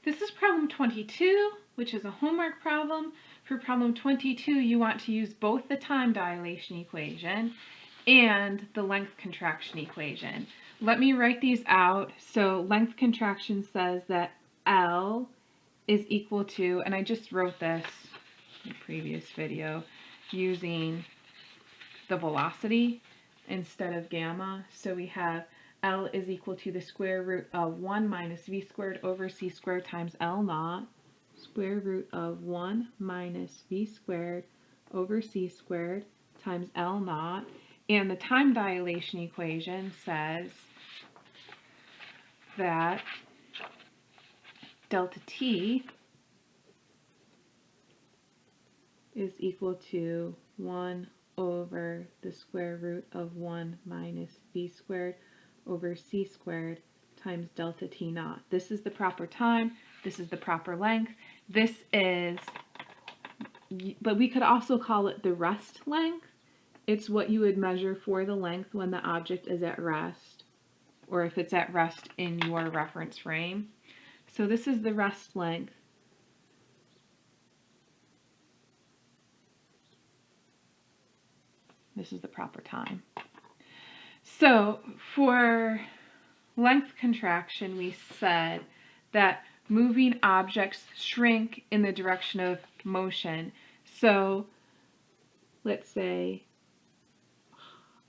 This is problem 22, which is a homework problem. For problem 22, you want to use both the time dilation equation and the length contraction equation. Let me write these out. So length contraction says that L is equal to, and I just wrote this in the previous video, using the velocity instead of gamma. So we have L is equal to the square root of 1 minus v squared over c squared times L naught, square root of 1 minus v squared over c squared times L naught. And the time dilation equation says that delta t is equal to 1 over the square root of 1 minus v squared over c squared times delta t naught. This is the proper time. This is the proper length. This is, but we could also call it the rest length. It's what you would measure for the length when the object is at rest, or if it's at rest in your reference frame. So this is the rest length. This is the proper time. So for length contraction, we said that moving objects shrink in the direction of motion. So let's say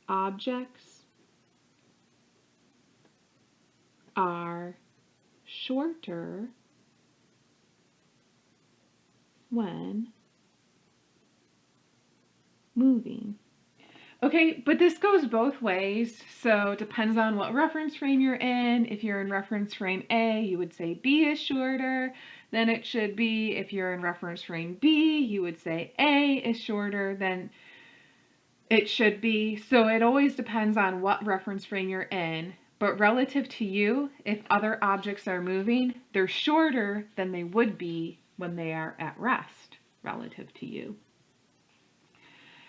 objects are shorter when moving. Okay, but this goes both ways, so it depends on what reference frame you're in. If you're in reference frame A, you would say B is shorter than it should be. If you're in reference frame B, you would say A is shorter than it should be. So it always depends on what reference frame you're in. But relative to you, if other objects are moving, they're shorter than they would be when they are at rest relative to you.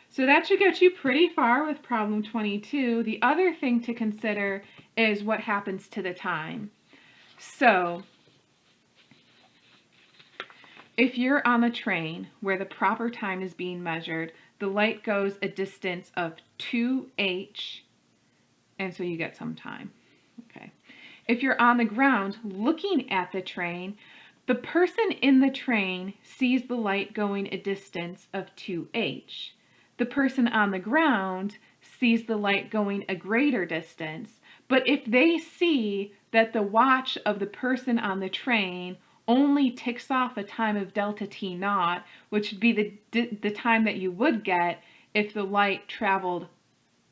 So that should get you pretty far with problem 22. The other thing to consider is what happens to the time. So if you're on the train where the proper time is being measured, the light goes a distance of 2h, and so you get some time. Okay. If you're on the ground looking at the train, the person in the train sees the light going a distance of 2h. The person on the ground sees the light going a greater distance, but if they see that the watch of the person on the train only ticks off a time of delta t naught, which would be the time that you would get if the light traveled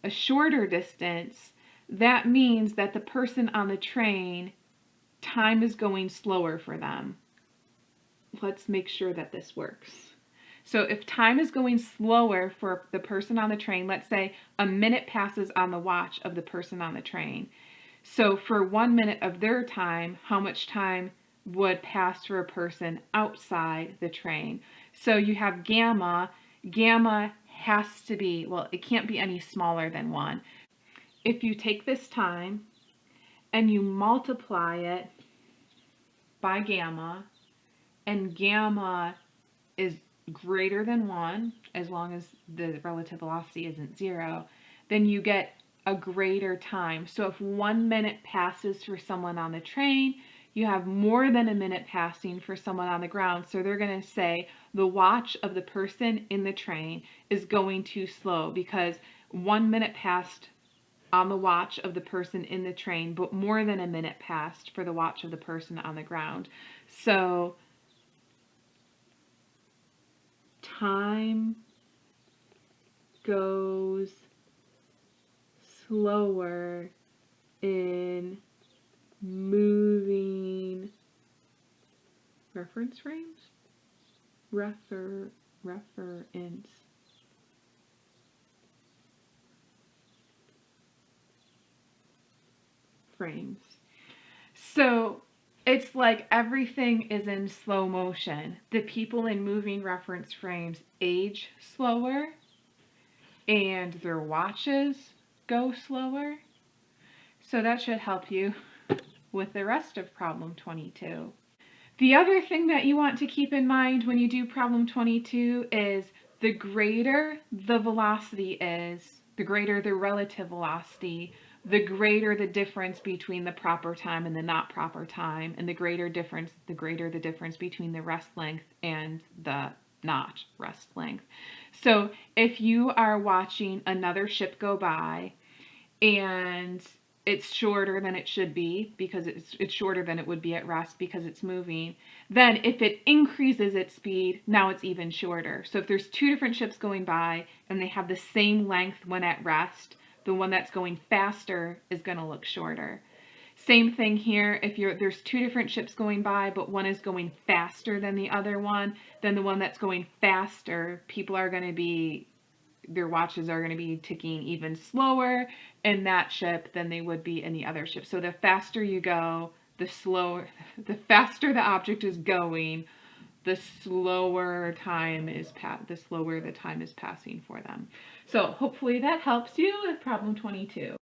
a shorter distance, that means that the person on the train, time is going slower for them. Let's make sure that this works. So if time is going slower for the person on the train, let's say a minute passes on the watch of the person on the train. So for 1 minute of their time, how much time would pass for a person outside the train? So you have gamma. Gamma has to be, well, it can't be any smaller than 1. If you take this time and you multiply it by gamma, and gamma is greater than 1, as long as the relative velocity isn't 0, then you get a greater time. So if 1 minute passes for someone on the train, you have more than a minute passing for someone on the ground. So they're going to say the watch of the person in the train is going too slow because 1 minute passed on the watch of the person in the train, but more than a minute passed for the watch of the person on the ground. So time goes slower in moving reference frames? Reference frames. So it's like everything is in slow motion. The people in moving reference frames age slower and their watches go slower. So that should help you with the rest of problem 22. The other thing that you want to keep in mind when you do problem 22 is the greater the velocity is, the greater the relative velocity, the greater the difference between the proper time and the not proper time, and the greater the difference between the rest length and the not rest length. So if you are watching another ship go by and it's shorter than it should be because it's shorter than it would be at rest because it's moving, then if it increases its speed, now it's even shorter. So if there's two different ships going by and they have the same length when at rest, the one that's going faster is going to look shorter. Same thing here, if there's two different ships going by, but one is going faster than the other one, then the one that's going faster, their watches are going to be ticking even slower in that ship than they would be in the other ship. So the faster you go, the faster the object is going, the slower the time is passing for them. So hopefully that helps you with problem 22.